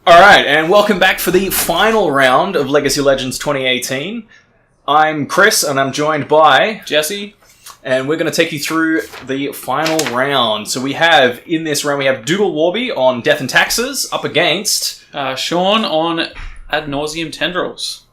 Alright, and welcome back for the final round of Legacy Legends 2018. I'm Chris, and I'm joined by Jesse. And we're going to take you through the final round. So in this round, we have Dougal Warby on Death and Taxes, up against Shawn on Ad Nauseam Tendrils.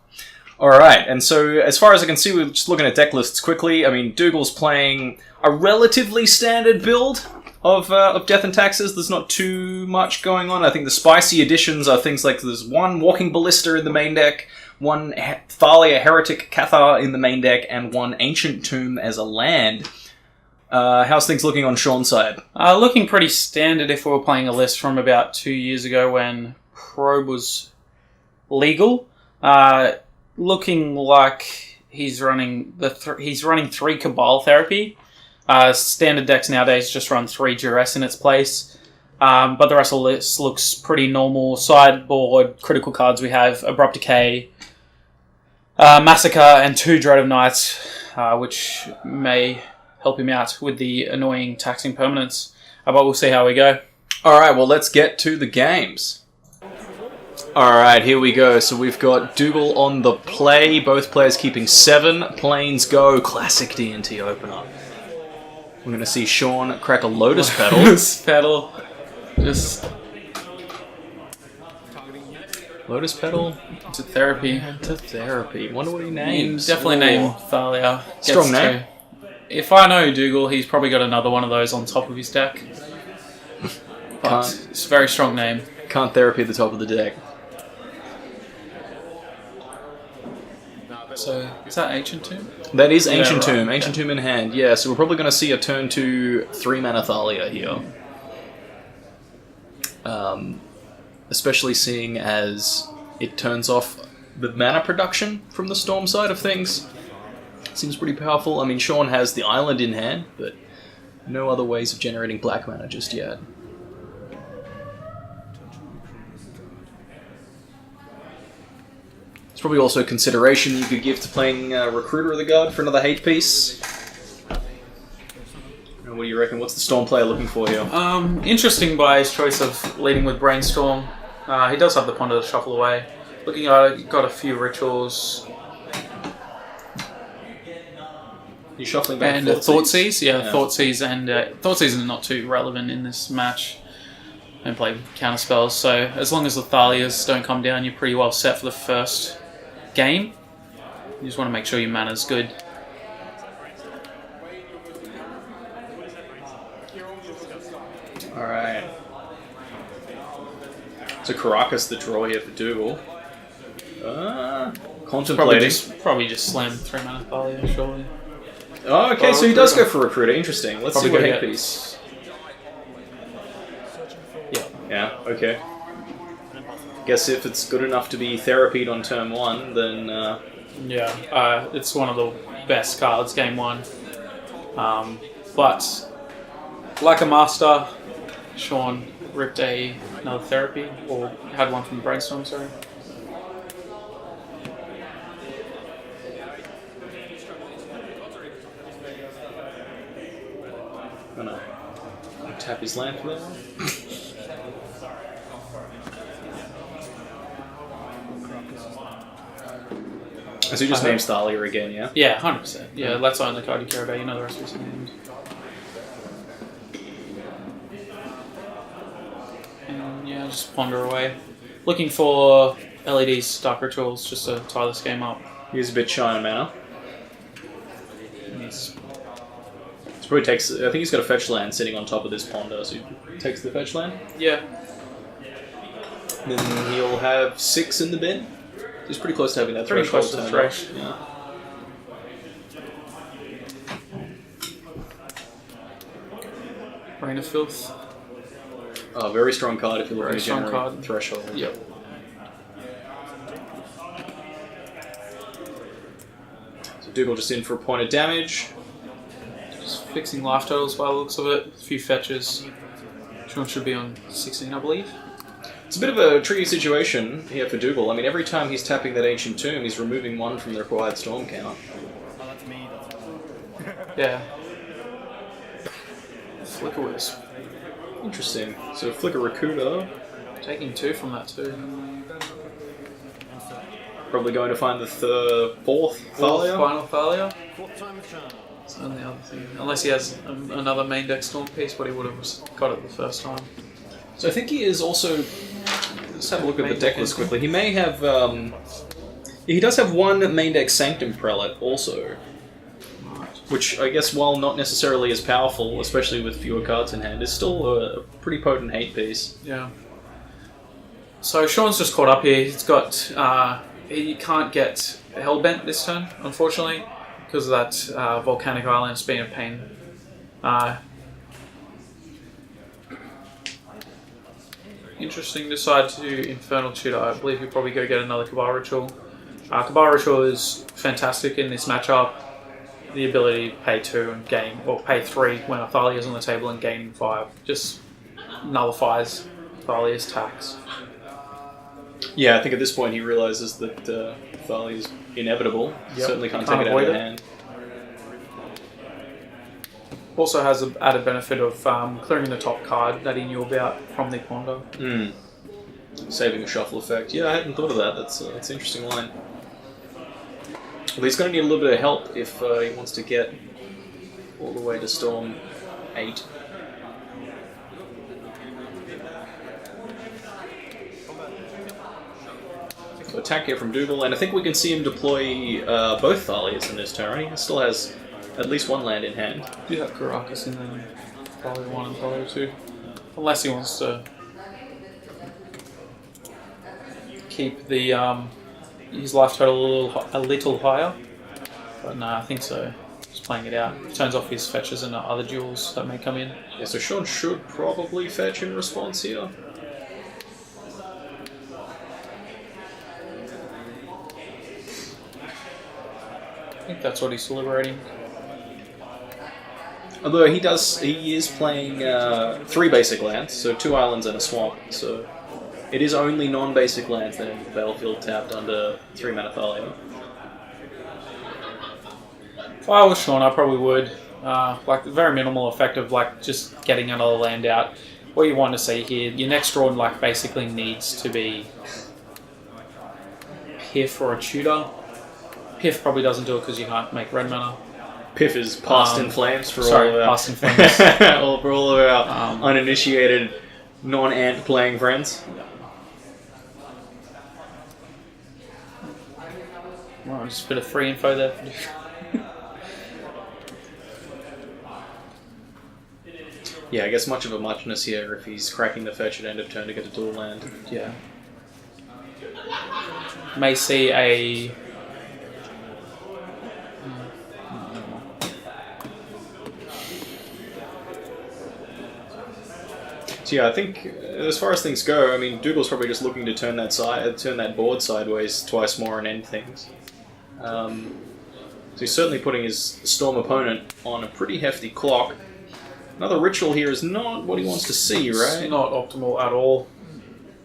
Alright, and so as far as I can see, we're just looking at deck lists quickly. I mean, Dougal's playing a relatively standard build of Death and Taxes. There's not too much going on. I think the spicy additions are things like there's one Walking Ballista in the main deck, one Thalia Heretic Cathar in the main deck, and one Ancient Tomb as a land. How's things looking on Shawn's side? Looking pretty standard if we were playing a list from about 2 years ago when Probe was legal. Looking like he's running three Cabal Therapy. Standard decks nowadays just run 3 Duress in its place. But the rest of the list looks pretty normal. Sideboard critical cards we have Abrupt Decay, Massacre, and 2 Dread of Night, which may help him out with the annoying taxing permanents. But we'll see how we go. Alright, well let's get to the games. Alright, here we go. So we've got Dougal on the play. Both players keeping 7. Planes go. Classic D&T opener. We're going to see Shawn crack a Lotus Petal. Lotus Petal. Just... Lotus Petal? To therapy. To therapy. Wonder what he names. Definitely name Thalia. Strong name. If I know Dougal, he's probably got another one of those on top of his deck. But it's a very strong name. Can't therapy at the top of the deck. So, is that Ancient Tomb? That is Ancient right. Tomb. Ancient Tomb in hand. Yeah, so we're probably going to see a turn to 3-mana Thalia here. Especially seeing as it turns off the mana production from the Storm side of things. Seems pretty powerful. I mean, Shawn has the island in hand, but no other ways of generating black mana just yet. It's probably also a consideration you could give to playing Recruiter of the Guard for another hate piece. What do you reckon? What's the Storm player looking for here? Interesting by his choice of leading with Brainstorm. He does have the Ponder to shuffle away. Looking at it, got a few rituals. You shuffling back and Thoughtseize? Yeah, Thoughtseize and Thoughtseize are not too relevant in this match. And play counter spells, so as long as the Thalias don't come down, you're pretty well set for the first game. You just want to make sure your mana's good. Alright. So Caracas the draw here for Dougal. Contemplating. Probably just slam 3-mana Thalia, surely. Oh, okay, so he does go for Recruiter. Interesting. Let's see what hate piece. Yeah, okay. Guess if it's good enough to be therapied on turn 1, then... Yeah, it's one of the best cards, game 1. But, like a master, Shawn ripped another therapy, or had one from Brainstorm, sorry. Gonna tap his land for that one. So he just names Thalia again, yeah? Yeah, 100%. Yeah, that's the only card you care about. You know the rest of his names. And yeah, just ponder away. Looking for LEDs, Dark Rituals, just to tie this game up. He's a bit shy on mana. Yes. This probably takes... I think he's got a fetch land sitting on top of this ponder, so he takes the fetch land. Yeah. Then he'll have 6 in the bin. He's pretty close to having that pretty threshold. Close to the thresh. Yeah. Rain of Filth. Oh, very strong card if you're looking Very to strong generate card. threshold. Yep. So Dougal just in for a point of damage. Just fixing life totals by the looks of it. A few fetches. Shawn should be on 16, I believe. It's a bit of a tricky situation here for Dougal. I mean, every time he's tapping that Ancient Tomb, he's removing 1 from the required Storm count. Oh, that's me. Yeah. Flicker Wisp. Interesting. So Flicker Rakuda. Taking 2 from that too. Probably going to find the fourth Thalia. Final Thalia. It's the only other thing. Unless he has another main deck Storm piece, but he would have got it the first time. So I think he is also... Let's have a look at the deck list quickly. He may have... he does have one main deck Sanctum Prelate also. Which I guess, while not necessarily as powerful, especially with fewer cards in hand, is still a pretty potent hate piece. Yeah. So Shawn's just caught up here. He's got... he can't get Hellbent this turn, unfortunately, because of that Volcanic Island's been a pain. Interesting. Decide to Infernal Tutor. I believe he'll probably go get another Cabal Ritual. Cabal Ritual is fantastic in this matchup. The ability to pay 2 and gain, or pay 3 when a Thalia is on the table and gain 5. Just nullifies Thalia's tax. Yeah, I think at this point he realizes that Thalia is inevitable. Yep. Certainly can't take it out of hand. Also has the added benefit of clearing the top card that he knew about from the Ponder. Saving a shuffle effect. Yeah, I hadn't thought of that. That's an interesting line. Well, he's going to need a little bit of help if he wants to get all the way to Storm 8. So attack here from Dougal, and I think we can see him deploy both Thalias in this turn, right? He still has at least one land in hand. You have Caracas in there, Thalia 1 and Thalia 2. Unless he wants to keep the his life total a little higher. But no, I think so. Just playing it out. Turns off his fetches and other duels that may come in. Yeah, so Shawn should probably fetch in response here. I think that's what he's deliberating. Although he is playing 3 basic lands, so 2 islands and a swamp, so it is only non-basic lands that enter the battlefield tapped under 3 mana Thalia. If I was Shawn, I probably would. Like, very minimal effect of like just getting another land out. What you want to see here, your next draw like basically needs to be Piff or a Tutor. Piff probably doesn't do it because you can't make red mana. Piff is Past in Flames for Past in Flames. for all of our uninitiated, non-ant playing friends. Well, just a bit of free info there. Yeah, I guess much of a muchness here if he's cracking the fetch at end of turn to get a dual land. Yeah. May see a... So yeah, I think as far as things go, I mean, Dougal's probably just looking to turn that board sideways twice more and end things. So he's certainly putting his Storm opponent on a pretty hefty clock. Another ritual here is not what he wants to see, right? It's not optimal at all.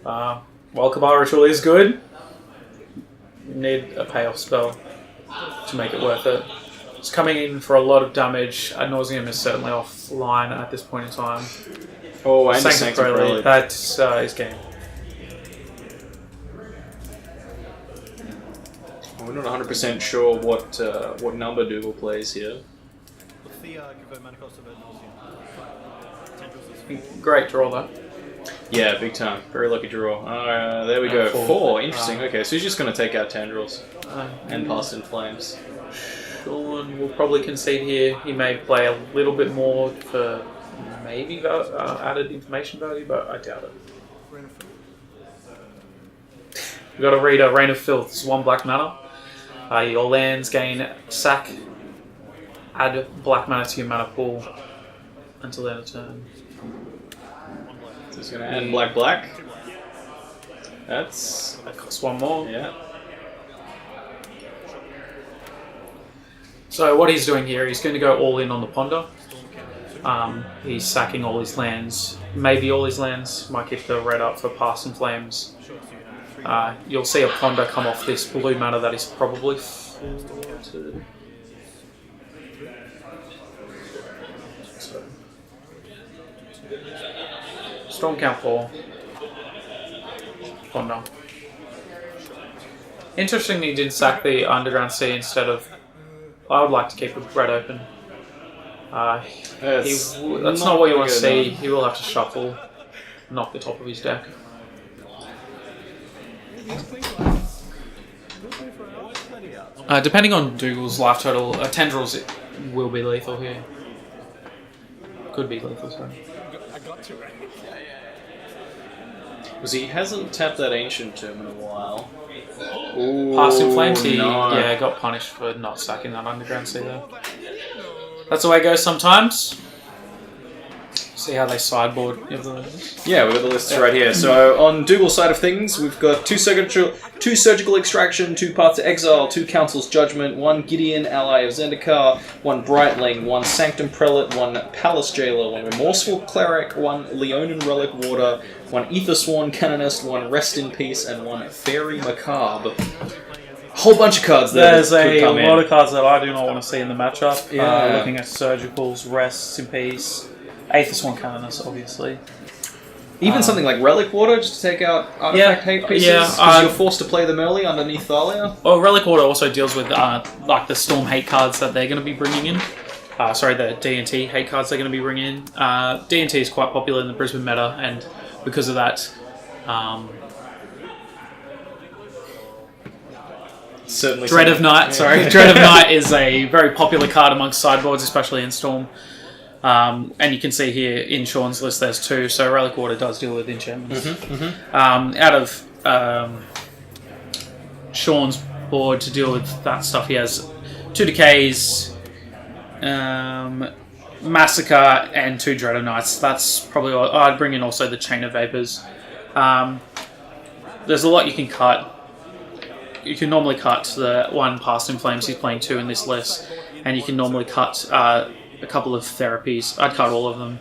While Cabal Ritual is good, you need a payoff spell to make it worth it. It's coming in for a lot of damage. Ad Nauseam is certainly offline at this point in time. Oh, and Sanctum Prelate. That's his game. We're not 100% sure what number Dougal plays here. Great draw though. Yeah, big time. Very lucky draw. There we go. 4. Interesting. Okay, so he's just going to take out Tendrils and Past in Flames. Shawn will probably concede here. He may play a little bit more for maybe added information value, but I doubt it. We've got to read a Rain of Filth. It's 1 black mana. Your lands gain sack. Add black mana to your mana pool until the end of turn. So he's going to add black. That costs 1 more. Yeah. So what he's doing here, he's going to go all in on the Ponder. He's sacking all his lands, maybe all his lands, might keep the red up for Past in Flames. You'll see a Ponder come off this blue mana that is probably floated. Storm count 4. Oh no. Interesting he didn't sack the Underground Sea instead of... I would like to keep the red open. That's not what you want to see. He will have to shuffle, knock the top of his deck. Depending on Dougal's life total, Tendrils it will be lethal here. Could be lethal, sorry. Because he hasn't tapped that Ancient Tomb in a while. Ooh, Past in Flames, he got punished for not sacking that Underground Sea there. That's the way it goes sometimes. See how they sideboard. Yeah, we've got the lists right here. So on Dougal's side of things, we've got two Surgical Extraction, 2 Paths to Exile, 2 Council's Judgment, 1 Gideon, ally of Zendikar, 1 Brightling, 1 Sanctum Prelate, 1 Palace Jailer, 1 Remorseful Cleric, 1 Leonin Relic Warder, 1 Aethersworn Canonist, 1 Rest in Peace, and 1 Fairy Macabre. Whole bunch of cards there. There's a lot of cards that I do not want to see in the matchup. Yeah. Looking at Surgicals, Rests in Peace, Aethersworn Canonist, obviously. Even something like Relic Water, just to take out artifact hate pieces, because you're forced to play them early underneath Thalia. Well, Relic Water also deals with like the Storm hate cards that they're going to be bringing in. The D&T hate cards they're going to be bringing in. D&T is quite popular in the Brisbane meta, and because of that, Certainly. Dread of Night is a very popular card amongst sideboards, especially in Storm. And you can see here in Shawn's list there's 2, so Relic Water does deal with enchantments. Out of Shawn's board to deal with that stuff, he has 2 Decays, Massacre, and 2 Dread of Nights. That's probably all. I'd bring in also the Chain of Vapors. There's a lot you can cut. You can normally cut the 1 Past in Flames, he's playing 2 in this list, and you can normally cut a couple of therapies. I'd cut all of them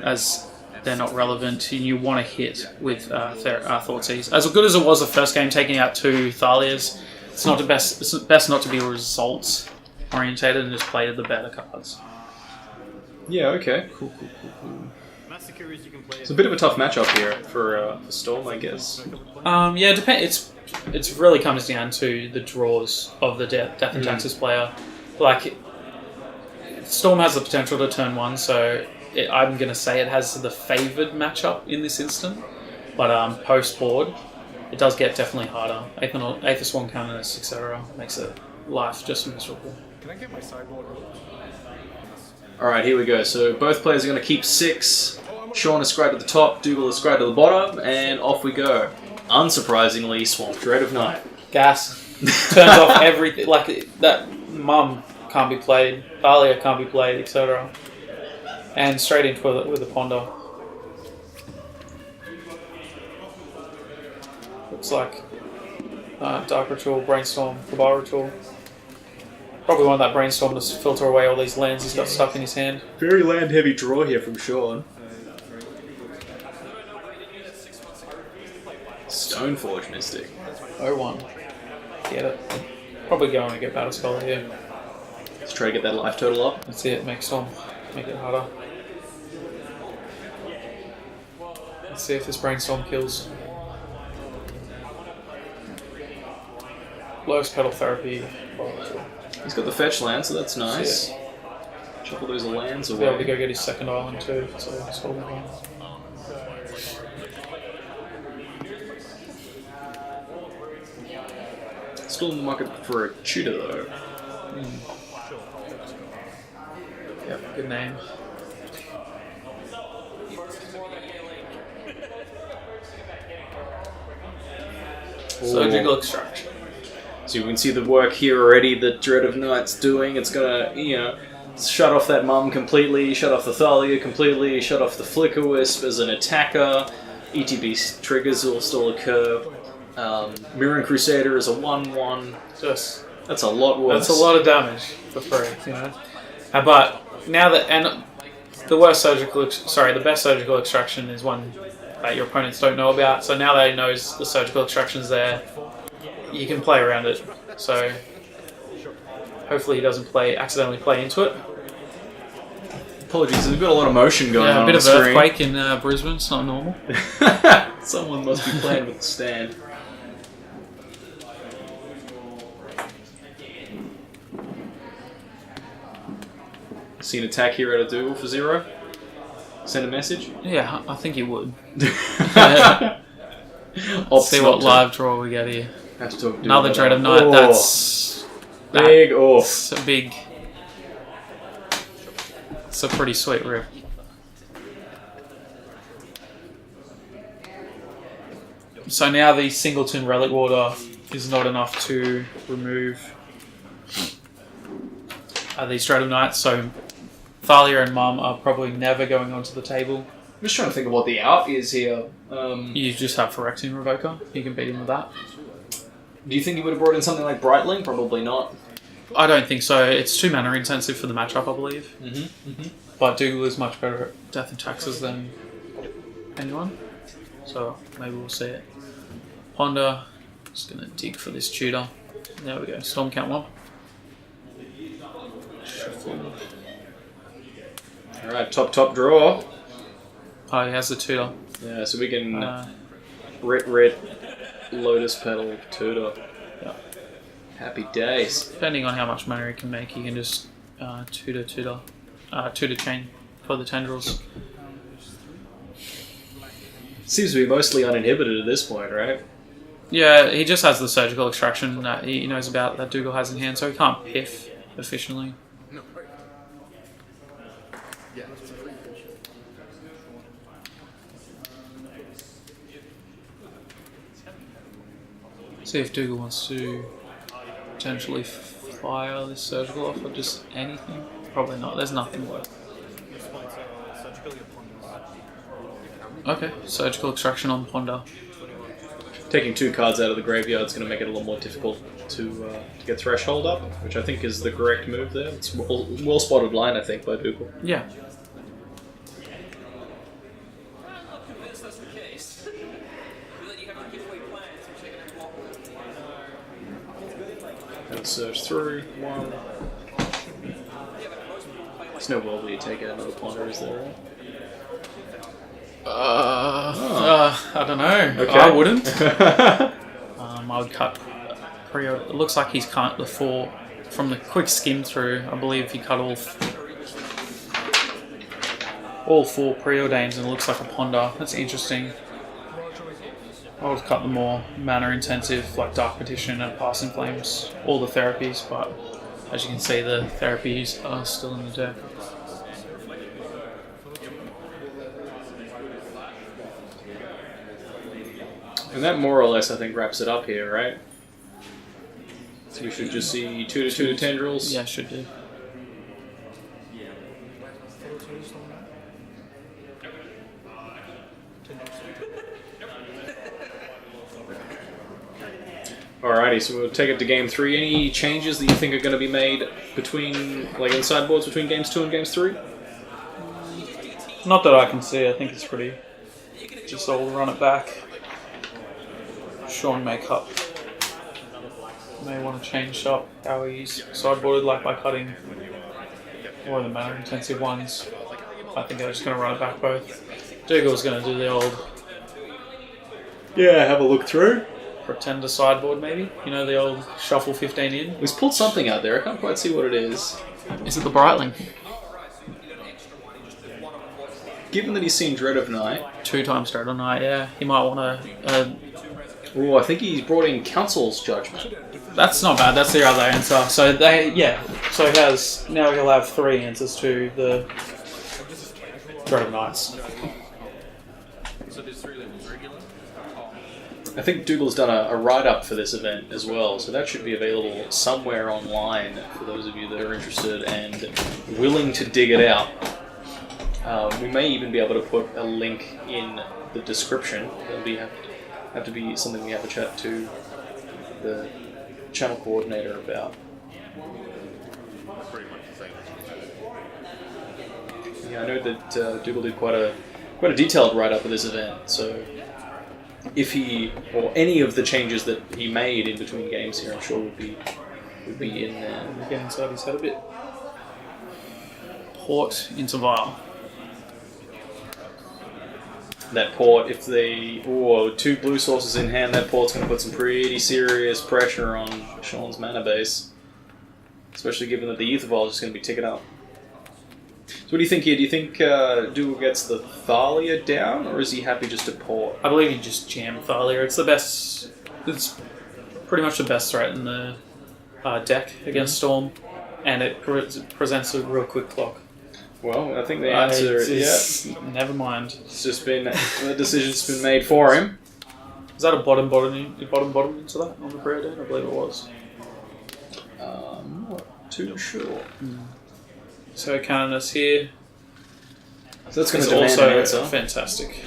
as they're not relevant. You want to hit with Thoughtseize. As good as it was the first game, taking out 2 Thalias, it's not the best. It's best not to be results orientated and just play the better cards. Yeah. Okay. Cool. It's a bit of a tough matchup here for Storm, I guess. It really comes down to the draws of the Death and Taxes player. Like, Storm has the potential to turn 1, so I'm going to say it has the favoured matchup in this instant. But post-board, it does get definitely harder. Aethersworn Canonist, etc. makes it life just miserable. Can I get my sideboard? Alright, here we go. So both players are going to keep 6. Shawn is scribed at the top, Dougal is scribed at the bottom, and off we go. Unsurprisingly, Swamp Dread of Night. Gas. Turns off everything. Like, that Mum can't be played, Thalia can't be played, etc. And straight into it with a Ponder. Looks like Dark Ritual, Brainstorm, Cabal Ritual. Probably want that Brainstorm to filter away all these lands he's got stuck in his hand. Very land heavy draw here from Shawn. Stoneforge Mystic. 0-1. Get it. Probably going to get Battle Scholar here. Let's try to get that life total up. That's it, make Storm. Make it harder. Let's see if this Brainstorm kills. Lowest Petal Therapy. He's got the fetch land, so that's nice. Shuffle those lands away. Be able to go get his second island too, so let's hold that one. Still in the market for a tutor though. Yep, good name. Surgical Extraction. So you can see the work here already that Dread of Night's doing. It's gonna, shut off that Mum completely, shut off the Thalia completely, shut off the Flicker Wisp as an attacker. ETB triggers will still occur. Mirroring Crusader is a 1/1. That's a lot worse. That's a lot of damage for free, But now that the best surgical extraction is one that your opponents don't know about. So now that he knows the surgical extraction's there, you can play around it. So hopefully he doesn't accidentally play into it. Apologies, we've got a lot of motion going on. Yeah, a bit on of the screen. earthquake in Brisbane. It's not normal. Someone must be playing with the stand. See an attack here out of Dougal for 0? Send a message? Yeah, I think you would. I'll See what live draw we get here. Have to talk to Another Dougal Dread of about Night. that. That's big. It's a big. It's a pretty sweet rip. So now the Singleton Relic Water is not enough to remove these Dread of Nights. So Thalia and Mum are probably never going onto the table. I'm just trying to think of what the out is here. You just have Phyrexian Revoker. You can beat him with that. Do you think he would have brought in something like Brightling? Probably not. I don't think so. It's 2 mana intensive for the matchup, I believe. Mm-hmm. But Dougal is much better at Death and Taxes than anyone. So maybe we'll see it. Ponder. Just going to dig for this tutor. There we go. Storm count 1. Shuffle. Alright, top draw. Oh, he has the tutor. Yeah, so we can red Lotus Petal tutor. Yeah. Happy days. Depending on how much mana he can make, you can just tutor chain for the tendrils. Seems to be mostly uninhibited at this point, right? Yeah, he just has the surgical extraction that he knows about that Dougal has in hand, so he can't piff efficiently. See if Dougal wants to potentially fire this surgical off or just anything. Probably not. There's nothing worth. Okay, surgical extraction on Ponder. Taking 2 cards out of the graveyard is going to make it a little more difficult to get Threshold up, which I think is the correct move there. It's well spotted line, I think, by Dougal. Yeah. And search through 1. There's no world where you take out another Ponder, is there? I don't know. Okay. I wouldn't. I would cut Prio. It looks like he's cut the 4 from the quick skim through. I believe he cut all 4 Preordains and it looks like a Ponder. That's interesting. I would cut the more mana intensive like Dark Petition and Passing Flames, all the therapies, but as you can see the therapies are still in the deck. And that more or less, I think, wraps it up here, right? So we should just see 2/2 tendrils. Yeah, should do. Alrighty, so we'll take it to game 3. Any changes that you think are going to be made between, like, in the sideboards between games 2 and games 3? Not that I can see. I think it's pretty. Just all run it back. Shawn may cut. May want to change up how he's sideboarded, like by cutting one of the mana intensive ones. I think they're just going to run it back both. Dougal's going to do the old. Yeah, have a look through. Pretender sideboard, maybe. You know, the old shuffle 15 in. He's pulled something out there. I can't quite see what it is. Is it the Brightling? Given that he's seen Dread of Night. 2 times Dread of Night, yeah. He might want to. Oh, I think he's brought in Council's Judgment. That's not bad. That's the other answer. So So he has now. He'll have 3 answers to the Dread of Nights. I think Dougal's done a write-up for this event as well, so that should be available somewhere online for those of you that are interested and willing to dig it out. We may even be able to put a link in the description. That'll have to be something we have to chat to the channel coordinator about. Yeah, I know that Dougal did quite a detailed write-up of this event, so if he, or any of the changes that he made in between games here, I'm sure would be in there. Get inside his head a bit. port into Vile. That port, if they... Oh, 2 blue sources in hand, that port's going to put some pretty serious pressure on Shawn's mana base. Especially given that the Ether Vial is just going to be ticking up. So what do you think here? Do you think Dougal gets the Thalia down, or is he happy just to port? I believe he just jammed Thalia. It's the best... It's pretty much the best threat in the deck against Storm. And it presents a real quick clock. Well, I think the answer is... Yeah. Never mind. It's just been... The decision's been made for him. Is that a bottom into that on the prayer den? I believe it was. I'm not too sure. So Canonus here. So that's going to demand also an answer. Fantastic.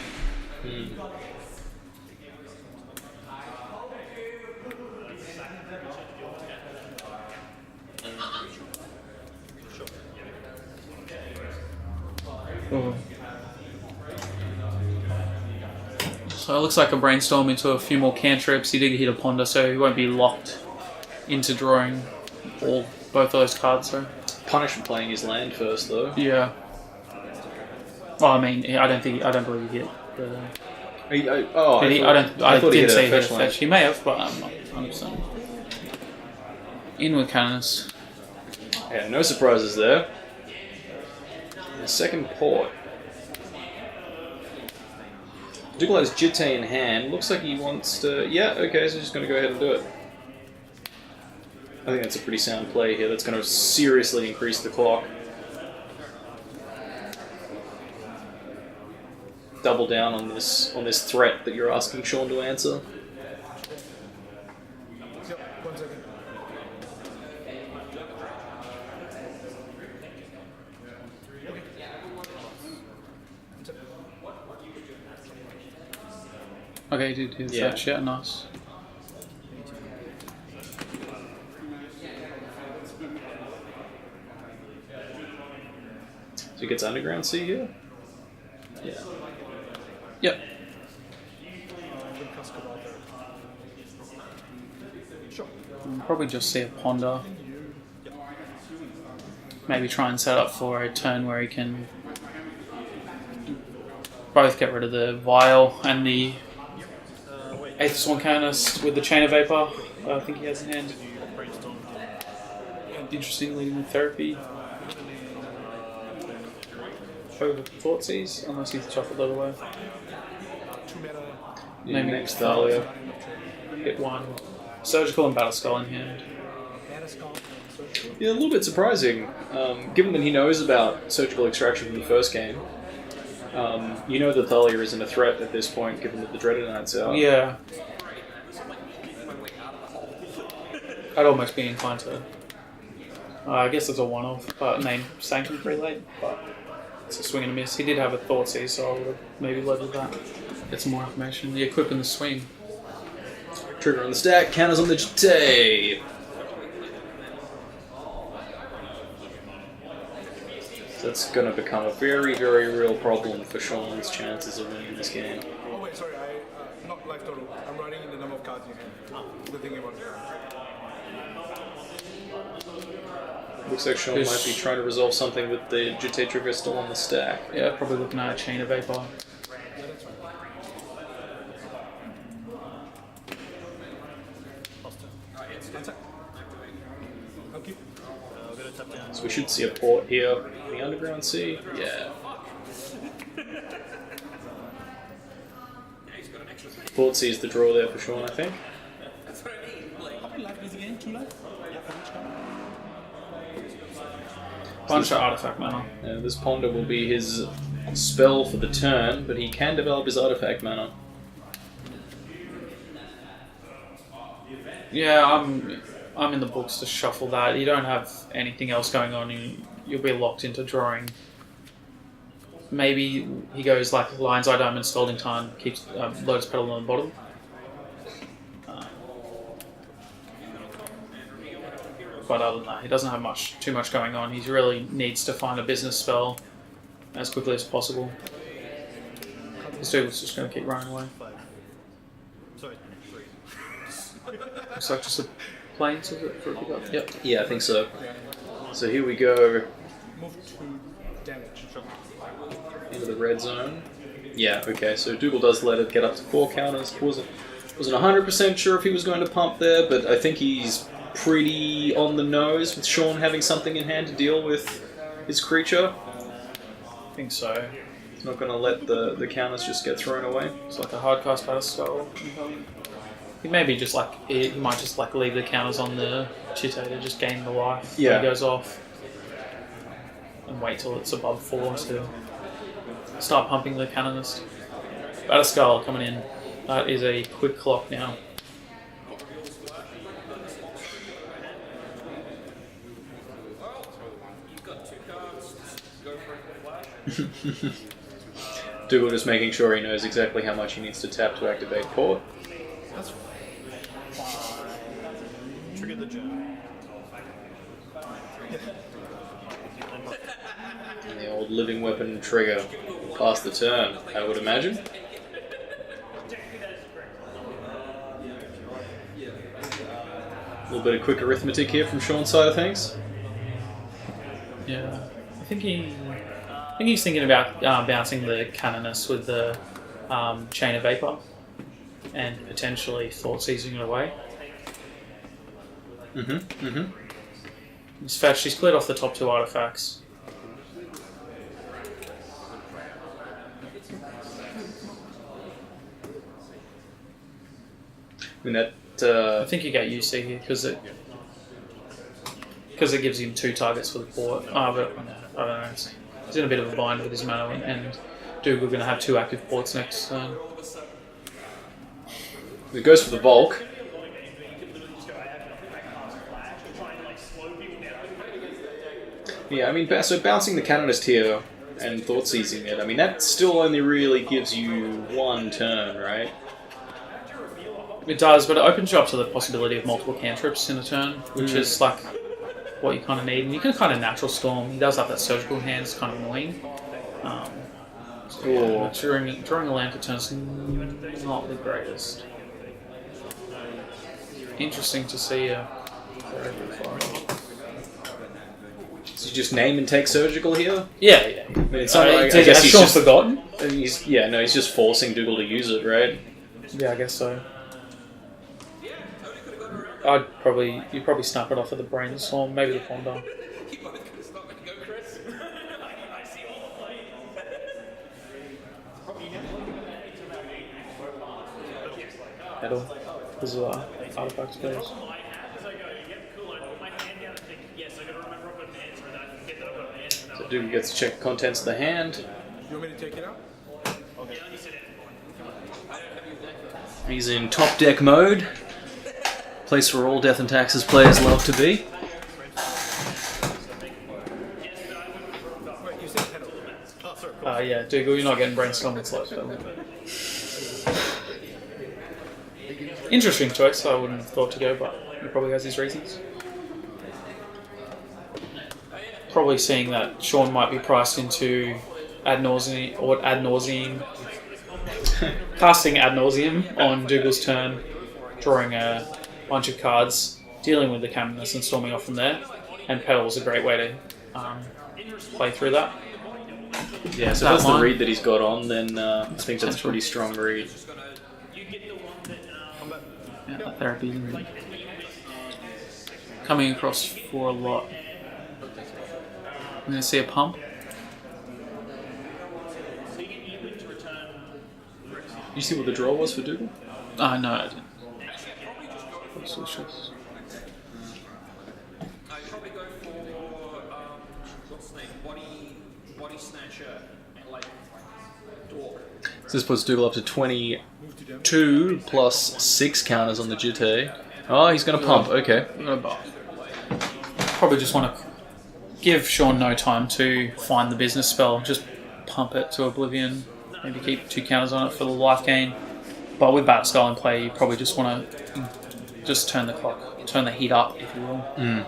So it looks like a brainstorm into a few more cantrips. He did hit a ponder, so he won't be locked into drawing both of those cards. So Punish for playing his land first, though. yeah. Well, I mean, I don't believe he hit. But, I thought he didn't say he hit a fetch. He may have, but I'm not 100%. In with Canonus. Yeah, no surprises there. The second port. Dougal has Jitte in hand. Looks like he wants to... Yeah, okay, so he's just going to go ahead and do it. I think that's a pretty sound play here. That's going to seriously increase the clock. Double down on this threat that you're asking Shawn to answer. Okay, dude, fetch. Yeah, nice. So he gets Underground Sea here? Yeah. Yep. We'll probably just see a ponder. Maybe try and set up for a turn where he can both get rid of the Vial and the Aether Sworn Canonist with the Chain of Vapor. I think he has in hand. Interesting, leading with Therapy. Over Thoughtseize, unless he's shuffled the other way. Maybe next Thalia. Hit 1. Surgical and Battle Skull in hand. Yeah, a little bit surprising, given that he knows about Surgical Extraction from the first game. You know that Thalia isn't a threat at this point, given that the Dreaded Knight's out. Yeah. I'd almost be inclined to... I guess it's a one-off, but name Sanctum pretty late, but it's a swing and a miss. He did have a Thoughtseize, so I would have maybe led with that. Get some more information. The equip and the swing. Trigger on the stack, counters on the Jitte. That's going to become a very, very real problem for Shawn's chances of winning this game. Oh wait, sorry, not life total. I'm writing in the number of cards you have. The thing about Looks like Shawn might be trying to resolve something with the Jitte trigger still on the stack. Yeah, probably looking at a Chain of Vapor. So we should see a port here. The Underground Sea? Yeah. Port sees the draw there for Shawn, I think. Bunch of artifact mana. This Ponder will be his spell for the turn, but he can develop his artifact mana. Yeah, I'm in the books to shuffle that. You don't have anything else going on. You'll be locked into drawing. Maybe he goes like Lion's Eye Diamond, Scalding Tarn, keeps Lotus Petal on the bottom. But other than that, he doesn't have too much going on. He really needs to find a business spell as quickly as possible. This dude was just going to keep running away. Looks like just a plains, is it, for a pickup? Yep. Yeah, I think so. So here we go. damage. Into the red zone. Yeah, okay, so Dougal does let it get up to 4 counters. Wasn't 100% sure if he was going to pump there, but I think he's pretty on the nose with Shawn having something in hand to deal with his creature. I think so. He's not going to let the counters just get thrown away. It's like a hard cast battle skull. He maybe just he might just leave the counters on the Chitte to just gain the life when he goes off, and wait till it's above 4 to start pumping the canonist. Battle skull coming in. That is a quick clock now. Dougal just making sure he knows exactly how much he needs to tap to activate port. That's trigger the gem. And the old living weapon trigger past the turn, I would imagine. A little bit of quick arithmetic here from Shawn's side of things. Yeah, I think he's thinking about bouncing the canonist with the chain of vapor and potentially thought seizing it away. He's fetched. He's cleared off the top 2 artifacts. I mean, that. I think you get UC here because it gives him 2 targets for the port. But I don't know. He's in a bit of a bind with his mana, and Dougal going to have 2 active ports next turn. It goes for the Volk. Yeah, I mean, so bouncing the canonist here and thought seizing it, I mean, that still only really gives you 1 turn, right? It does, but it opens you up to the possibility of multiple cantrips in a turn, which is like what you kind of need. And you can kind of natural storm. He does have that surgical hand, it's kind of annoying. Drawing a land for turns not the greatest. Interesting to see So you just name and take surgical here? Yeah. I mean, it's not like, I guess has he's Shawn just forgotten? He's just forcing Dougal to use it, right? Yeah, I guess so. You'd probably snap it off of the brainstorm, maybe the ponder. Metal. This is artifact space. So Dougal gets to check the contents of the hand. You want me to take it out? He's in top deck mode. Place where all Death and Taxes players love to be. Yeah, Dougal, you're not getting brainstorm, it's like interesting choice, I wouldn't have thought to go, but he probably has his reasons. Probably seeing that Shawn might be priced into casting ad nauseum on Dougal's turn, drawing a bunch of cards, dealing with the canonist and storming off from there, and Petal's a great way to play through that. Yeah, so if that's the read that he's got on, then I think that's a pretty strong read. Yeah, that therapy read. Coming across for a lot. I'm going to see a pump. You see what the draw was for Dougal? No, I didn't. So this puts Dougal up to 22 plus 6 counters on the Jitte. Oh, he's going to pump. Okay. Probably just want to give Shawn no time to find the business spell. Just pump it to oblivion. Maybe keep 2 counters on it for the life gain. But with Battle Skull in play, you probably just want to just turn the clock, turn the heat up, if you will.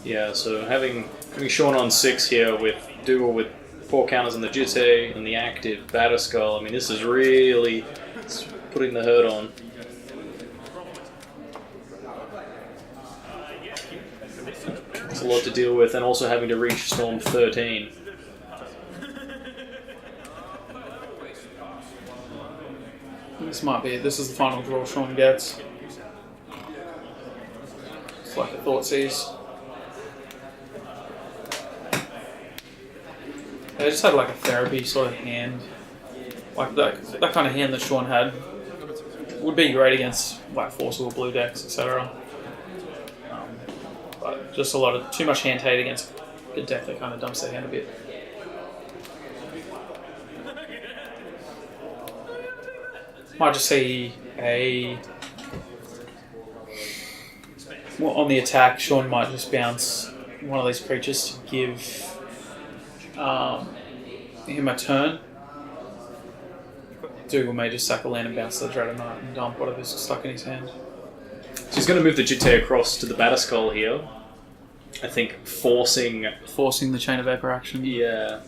Yeah, so having Shawn on 6 here with Dougal with 4 counters on the Jitte and the active Batterskull. I mean, this is really putting the hurt on. It's a lot to deal with, and also having to reach Storm 13. This might be it. This is the final draw Shawn gets. It's like a Thoughtseize. They just had like a therapy sort of hand. Like that kind of hand that Shawn had would be great against like Forcible blue decks, etc. But just too much hand hate against a deck that kind of dumps their hand a bit. Might just see on the attack, Shawn might just bounce one of these creatures to give him a turn. Dougal may just sack a land and bounce the Dread Knight and dump whatever's stuck in his hand. So he's going to move the Jitte across to the Batterskull here. I think forcing the Chain of Vapor action. Yeah.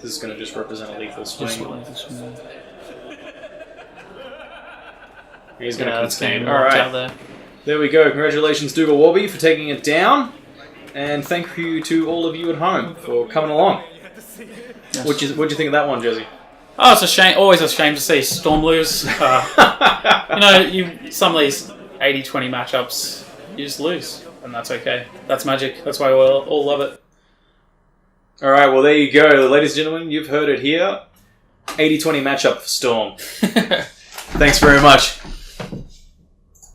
This is going to just represent a lethal swing. He's going to concede. Alright. There we go. Congratulations, Dougal Warby, for taking it down. And thank you to all of you at home for coming along. Yes. What'd you think of that one, Jesse? Oh, it's a shame. Always a shame to see Storm lose. Some of these 80-20 matchups, you just lose. And that's okay. That's magic. That's why we all love it. Alright, well there you go. Ladies and gentlemen, you've heard it here. 80-20 matchup for Storm. Thanks very much.